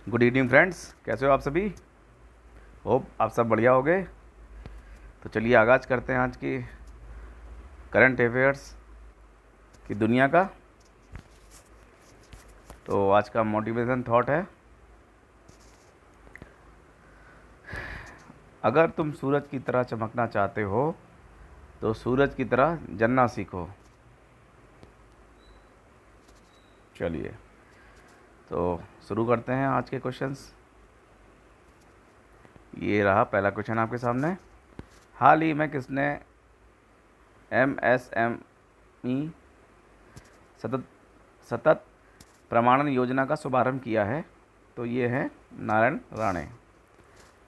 Good evening friends, कैसे हो आप सभी। होप आप सब बढ़िया हो गए। तो चलिए आगाज़ करते हैं आज की करंट अफेयर्स की दुनिया का। तो आज का मोटिवेशन थॉट है, अगर तुम सूरज की तरह चमकना चाहते हो तो सूरज की तरह जलना सीखो। चलिए तो शुरू करते हैं आज के क्वेश्चंस। ये रहा पहला क्वेश्चन आपके सामने। हाल ही में किसने MSME सतत सतत प्रमाणन योजना का शुभारंभ किया है? तो ये है नारायण राणे।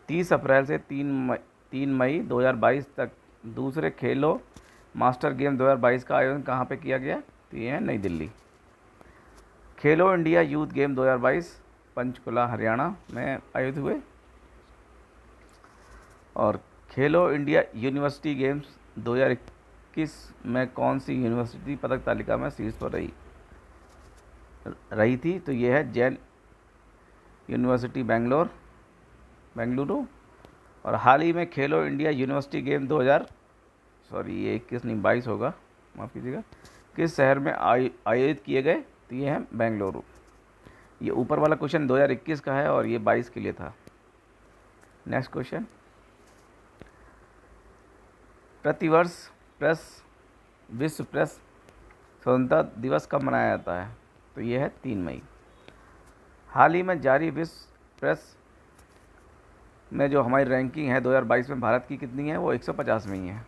30 अप्रैल से 3 मई 2022 तक दूसरे खेलो मास्टर गेम 2022 का आयोजन कहाँ पे किया गया? तो ये है नई दिल्ली। खेलो India youth game 2022 Panchkula Haryana में आयोजित हुए। और खेलो इंडिया यूनिवर्सिटी गेम्स 2021 में कौन सी यूनिवर्सिटी पदक तालिका में शीर्ष पर रही थी? तो ये है जैन यूनिवर्सिटी बेंगलुरु। और हाल ही में खेलो इंडिया यूनिवर्सिटी गेम 2000 सॉरी ये 21 नहीं 22 होगा, माफ़ कीजिएगा, किस शहर में आयोजित किए गए? तो ये है बेंगलुरु। ये ऊपर वाला क्वेश्चन 2021 का है और ये 22 के लिए था। नेक्स्ट क्वेश्चन, प्रतिवर्ष विश्व प्रेस स्वतंत्रता दिवस कब मनाया जाता है? तो ये है 3 मई। हाल ही में जारी विश्व प्रेस में जो हमारी रैंकिंग है 2022 में भारत की कितनी है? वो 150वीं है।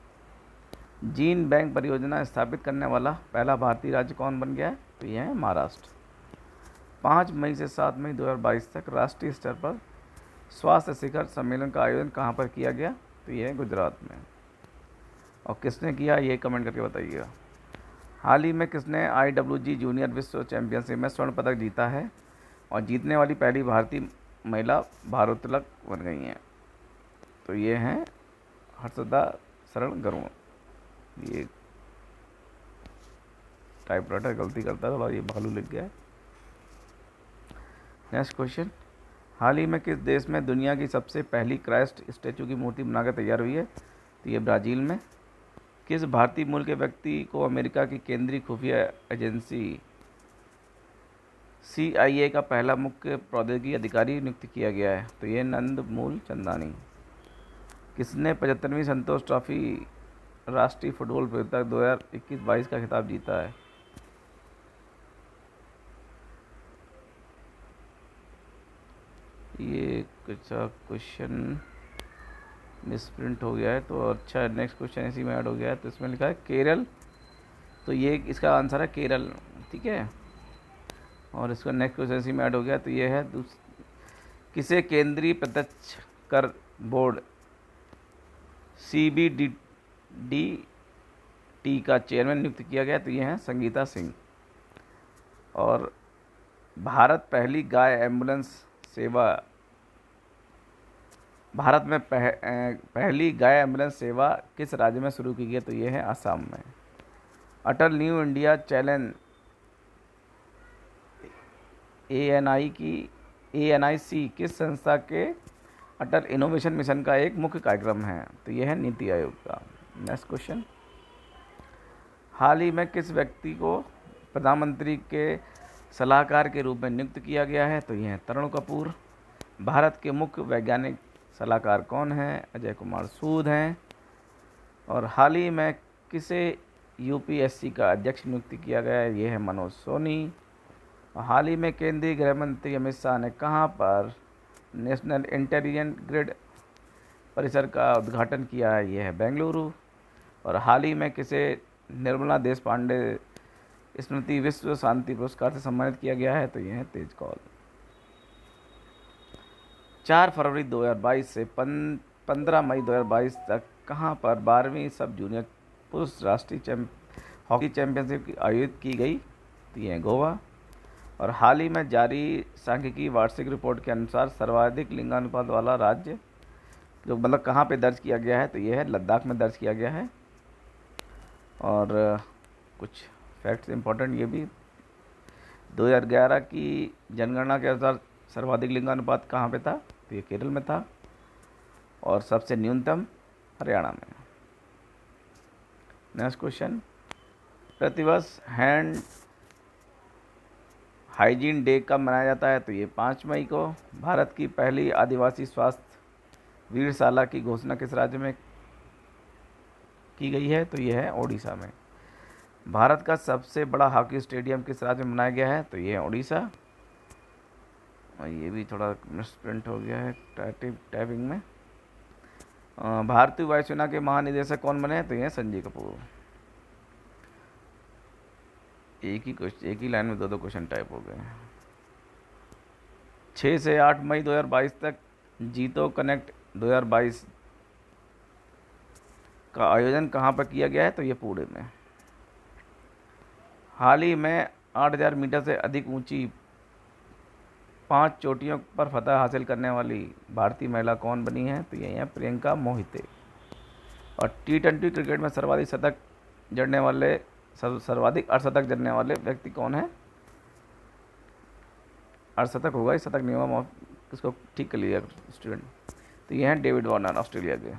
जीन बैंक परियोजना स्थापित करने वाला पहला भारतीय राज्य कौन बन गया है? तो यह है महाराष्ट्र। 5 मई से 7 मई 2022 तक राष्ट्रीय स्तर पर स्वास्थ्य शिखर सम्मेलन का आयोजन कहाँ पर किया गया? तो यह है गुजरात में। और किसने किया ये कमेंट करके बताइएगा। हाल ही में किसने IWG जूनियर विश्व चैंपियनशिप में स्वर्ण पदक जीता है और जीतने वाली पहली भारतीय महिला भारोत्तोलक बन गई हैं? तो ये हैं हर्षदा शरण गरुड़। ये टाइपराइटर गलती करता है थोड़ा, ये भालू लिख गया है। नेक्स्ट क्वेश्चन, हाल ही में किस देश में दुनिया की सबसे पहली क्राइस्ट स्टैचू की मूर्ति बनाकर तैयार हुई है? तो ये ब्राज़ील में। किस भारतीय मूल के व्यक्ति को अमेरिका की केंद्रीय खुफिया एजेंसी CIA का पहला मुख्य प्रौद्योगिकी अधिकारी नियुक्त किया गया है? तो ये नंदमूल चंदानी। किसने 75वीं संतोष ट्रॉफी राष्ट्रीय फुटबॉल प्रतियोगिता 2021-22 का खिताब जीता है? ये अच्छा क्वेश्चन मिसप्रिंट हो गया है, तो अच्छा नेक्स्ट क्वेश्चन इसी में ऐड हो गया है। तो इसमें लिखा है केरल, तो ये इसका आंसर है केरल, ठीक है। और इसका नेक्स्ट क्वेश्चन इसी में ऐड हो गया, तो ये है किसे केंद्रीय प्रत्यक्ष कर बोर्ड CBDT का चेयरमैन नियुक्त किया गया? तो ये है संगीता सिंह। और भारत में पहली गाय एम्बुलेंस सेवा किस राज्य में शुरू की गई? तो ये है असम में। अटल न्यू इंडिया चैलेंज ANIC किस संस्था के अटल इनोवेशन मिशन का एक मुख्य कार्यक्रम है? तो यह है नीति आयोग का। नेक्स्ट क्वेश्चन, हाल ही में किस व्यक्ति को प्रधानमंत्री के सलाहकार के रूप में नियुक्त किया गया है? तो यह है तरुण कपूर। भारत के मुख्य वैज्ञानिक सलाहकार कौन हैं? अजय कुमार सूद हैं। और हाल ही में किसे UPSC का अध्यक्ष नियुक्त किया गया है? ये है मनोज सोनी। और हाल ही में केंद्रीय गृह मंत्री अमित शाह ने कहाँ पर नेशनल इंटेलिजेंस ग्रिड परिसर का उद्घाटन किया है? ये है बेंगलुरु। और हाल ही में किसे निर्मला देश पांडे स्मृति विश्व शांति पुरस्कार से सम्मानित किया गया है? तो ये है तेज कौल। 4 फरवरी 2022 से 15 मई 2022 तक कहाँ पर 12वीं सब जूनियर पुरुष राष्ट्रीय हॉकी चैंपियनशिप आयोजित की गई? तो ये है गोवा। और हाल ही में जारी सांख्यिकी वार्षिक रिपोर्ट के अनुसार सर्वाधिक लिंगानुपात वाला राज्य जो मतलब कहाँ पे दर्ज किया गया है? तो ये है लद्दाख में दर्ज किया गया है। और कुछ फैक्ट्स इंपॉर्टेंट ये भी, 2011 की जनगणना के अनुसार सर्वाधिक लिंगानुपात कहाँ पे था? तो ये केरल में था। और सबसे न्यूनतम हरियाणा में। नेक्स्ट क्वेश्चन, प्रतिवर्ष हैंड हाइजीन डे कब मनाया जाता है? तो ये 5 मई को। भारत की पहली आदिवासी स्वास्थ्य वीरशाला की घोषणा किस राज्य में की गई है? तो ये है ओडिशा में। भारत का सबसे बड़ा हॉकी स्टेडियम किस राज्य में बनाया गया है? तो ये है ओडिशा। और ये भी थोड़ा मिसप्रिंट हो गया है टाइपिंग में। भारतीय वायुसेना के महानिदेशक कौन बने? तो ये संजय कपूर। एक ही लाइन में दो क्वेश्चन टाइप हो गए। 6 से 8 मई 2022 तक जीतो कनेक्ट 2022 का आयोजन कहाँ पर किया गया है? तो ये पुणे में। हाल ही में 8000 मीटर से अधिक ऊंची 5 चोटियों पर फतह हासिल करने वाली भारतीय महिला कौन बनी है? तो ये है प्रियंका मोहिते। और T20 क्रिकेट में सर्वाधिक अर्धशतक जड़ने वाले व्यक्ति कौन है? अर्धशतक होगा, इस शतक नहीं होगा, इसको ठीक कर लीजिएगा स्टूडेंट। तो ये हैं डेविड वार्नर ऑस्ट्रेलिया के।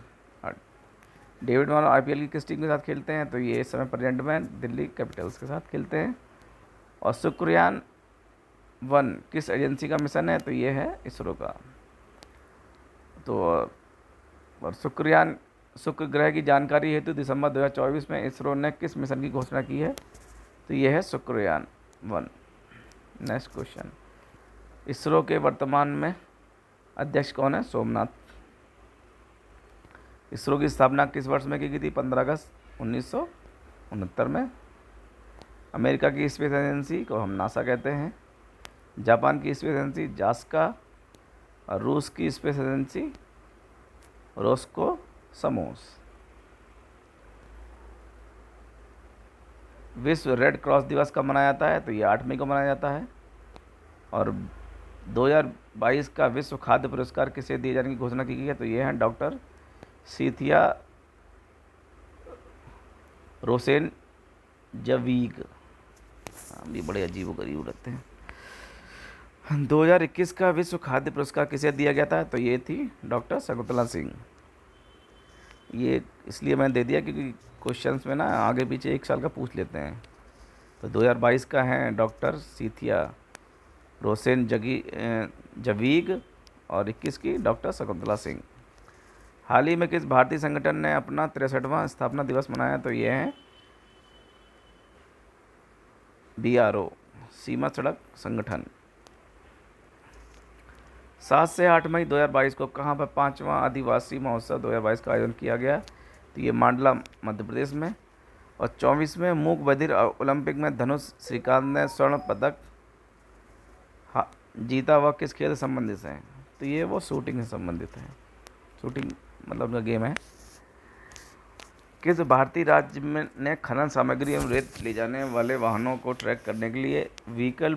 डेविड वार्नर IPL की किस टीम के साथ खेलते हैं? तो ये इस समय प्रेजेंट में दिल्ली कैपिटल्स के साथ खेलते हैं। और शुक्रयान 1 किस एजेंसी का मिशन है? तो ये है इसरो का। तो और शुक्र ग्रह की जानकारी हेतु दिसंबर 2024 में इसरो ने किस मिशन की घोषणा की है? तो ये है शुक्रयान 1। नेक्स्ट क्वेश्चन, इसरो के वर्तमान में अध्यक्ष कौन है? सोमनाथ। इसरो की स्थापना किस वर्ष में की गई थी? 15 अगस्त 1969 में। अमेरिका की स्पेस एजेंसी को हम नासा कहते हैं। जापान की स्पेस एजेंसी जास्का। और रूस की स्पेस एजेंसी रोस्कोसमोस। विश्व रेड क्रॉस दिवस कब मनाया जाता है? तो ये 8 मई को मनाया जाता है। और 2022 का विश्व खाद्य पुरस्कार किसे दिए जाने की घोषणा की गई है? तो ये हैं डॉक्टर सीथिया रोसेन जवीग। ये बड़े अजीब गरीब रहते हैं। 2021 का विश्व खाद्य पुरस्कार किसे दिया गया था? तो ये थी डॉक्टर शकुंतला सिंह। ये इसलिए मैंने दे दिया क्योंकि क्वेश्चंस में ना आगे पीछे 1 साल का पूछ लेते हैं। तो 2022 का है डॉक्टर सीथिया रोसेन जवीग। और 21 की डॉक्टर शकुंतला सिंह। हाल ही में किस भारतीय संगठन ने अपना 63वां स्थापना दिवस मनाया? तो ये है BRO, सीमा सड़क संगठन। 7 से 8 मई 2022 को कहाँ पर 5वां आदिवासी महोत्सव 2022 का आयोजन किया गया? तो ये मांडला मध्य प्रदेश में। और 24वें मूक बधिर ओलंपिक में धनुष श्रीकांत ने स्वर्ण पदक जीता। वह किस खेल से संबंधित है? तो ये वो शूटिंग से संबंधित है। शूटिंग मतलब उनका गेम है। किस भारतीय राज्य में ने खनन सामग्री एवं रेत ले जाने वाले वाहनों को ट्रैक करने के लिए व्हीकल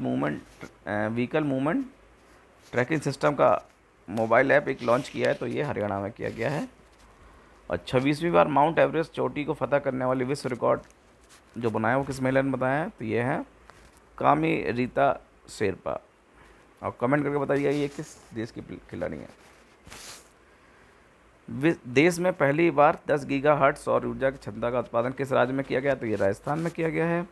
मूवमेंट ट्रैकिंग सिस्टम का मोबाइल ऐप एक लॉन्च किया है? तो ये हरियाणा में किया गया है। और 26वीं बार माउंट एवरेस्ट चोटी को फतह करने वाली विश्व रिकॉर्ड जो बनाया वो किस महिला ने बताया है? तो ये है कामी रीता शेरपा। और कमेंट करके बताइए ये किस देश की खिलाड़ी है। देश में पहली बार 10 गीगाहर्ट्ज़ सौर ऊर्जा की क्षमता का उत्पादन किस राज्य में किया गया? तो ये राजस्थान में किया गया है।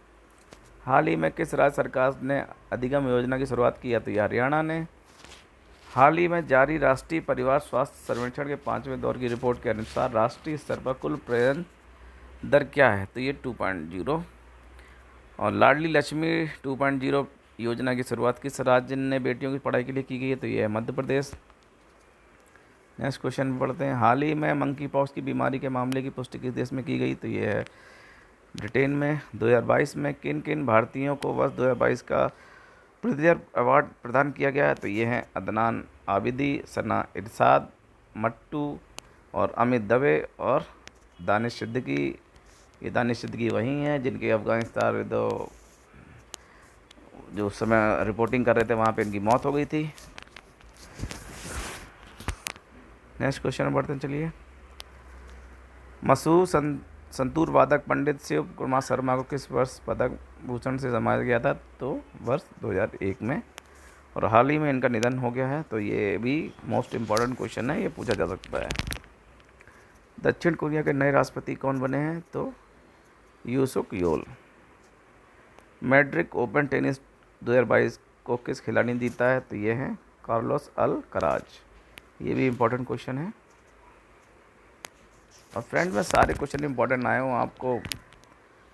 हाल ही में किस राज्य सरकार ने अधिगम योजना की शुरुआत की है? तो ये हरियाणा ने। हाल ही में जारी राष्ट्रीय परिवार स्वास्थ्य सर्वेक्षण के 5वें दौर की रिपोर्ट के अनुसार राष्ट्रीय स्तर पर कुल प्रजनन दर क्या है? तो ये 2.0। और लाडली लक्ष्मी 2.0 योजना की शुरुआत किस राज्य ने बेटियों की पढ़ाई के लिए की गई है? तो ये है मध्य प्रदेश। नेक्स्ट क्वेश्चन पढ़ते हैं। हाल ही में मंकी पॉक्स की बीमारी के मामले की पुष्टि किस देश में की गई? तो ये है ब्रिटेन में। 2022 में किन किन भारतीयों को वर्ष 2022 का प्रिज्जर अवार्ड प्रदान किया गया है? तो ये हैं अदनान आबिदी, सना इरशाद, मट्टू और अमित दवे और दानिश सिद्दीकी। ये दानिश सिद्दीकी वही हैं जिनके अफगानिस्तान जो उस समय रिपोर्टिंग कर रहे थे वहाँ पे इनकी मौत हो गई थी। नेक्स्ट क्वेश्चन बढ़ते हैं, चलिए। मशहूर संतूर वादक पंडित शिव कुमार शर्मा को किस वर्ष पद्म भूषण से सम्मानित किया था? तो वर्ष 2001 में। और हाल ही में इनका निधन हो गया है, तो ये भी मोस्ट इम्पॉर्टेंट क्वेश्चन है, ये पूछा जा सकता है। दक्षिण कोरिया के नए राष्ट्रपति कौन बने हैं? तो यूसुक योल। मैड्रिड ओपन टेनिस 2022 को किस खिलाड़ी ने जीता है? तो ये है कार्लोस अल्कराज। ये भी इम्पोर्टेंट क्वेश्चन है। और फ्रेंड, मैं सारे क्वेश्चन इम्पोर्टेंट आए हूँ,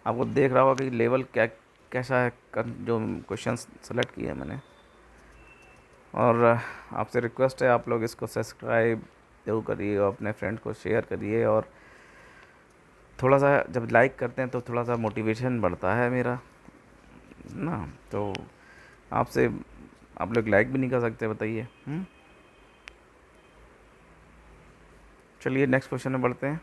आपको देख रहा होगा कि लेवल कैसा है, जो क्वेश्चन सेलेक्ट किए हैं मैंने। और आपसे रिक्वेस्ट है, आप लोग इसको सब्सक्राइब जरूर करिए और अपने फ्रेंड को शेयर करिए। और थोड़ा सा जब लाइक करते हैं तो थोड़ा सा मोटिवेशन बढ़ता है मेरा ना। तो आप लोग लाइक भी नहीं कर सकते, बताइए। चलिए नेक्स्ट क्वेश्चन में बढ़ते हैं।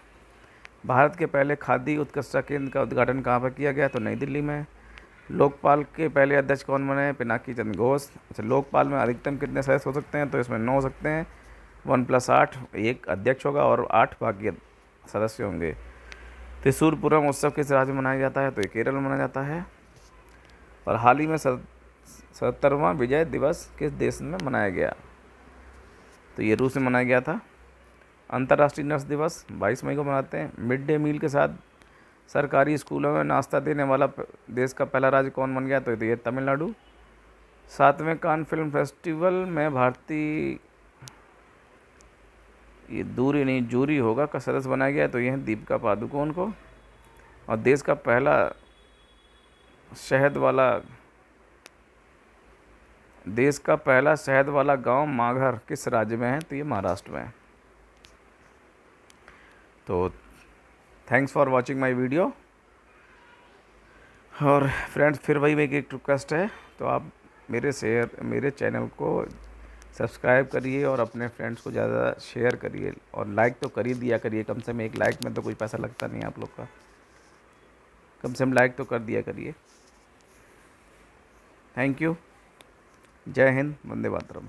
भारत के पहले खादी उत्कृष्टता केंद्र का उद्घाटन कहाँ पर किया गया? तो नई दिल्ली में। लोकपाल के पहले अध्यक्ष कौन बने? पिनाकी चंद्र घोष। अच्छा, लोकपाल में अधिकतम कितने सदस्य हो सकते हैं? तो इसमें 9 हो सकते हैं। 1+8, एक अध्यक्ष होगा और 8 बाकी सदस्य होंगे। त्रिशूर पूरम उत्सव किस राज्य में मनाया जाता है? तो ये केरल में मनाया जाता है। और हाल ही में 77वां विजय दिवस किस देश में मनाया गया? तो ये रूस में मनाया गया था। अंतर्राष्ट्रीय नर्स दिवस 22 मई को मनाते हैं। मिड डे मील के साथ सरकारी स्कूलों में नाश्ता देने वाला देश का पहला राज्य कौन बन गया? तो ये तमिलनाडु। 7वें कान फिल्म फेस्टिवल में भारतीय, ये दूरी नहीं जूरी होगा, का सदस्य बनाया गया? तो ये है दीपिका पादुकोण को। और देश का पहला शहद वाला गांव माघर किस राज्य में है? तो ये महाराष्ट्र में है। तो thanks for watching my video. और फ्रेंड्स, फिर वही मेरी एक रिक्वेस्ट है, तो आप मेरे चैनल को सब्सक्राइब करिए और अपने फ्रेंड्स को ज़्यादा शेयर करिए और लाइक तो कर ही दिया करिए। कम से कम एक लाइक में तो कोई पैसा लगता नहीं है आप लोग का, कम से कम लाइक तो कर दिया करिए। Thank you. जय हिंद, वंदे मातरम।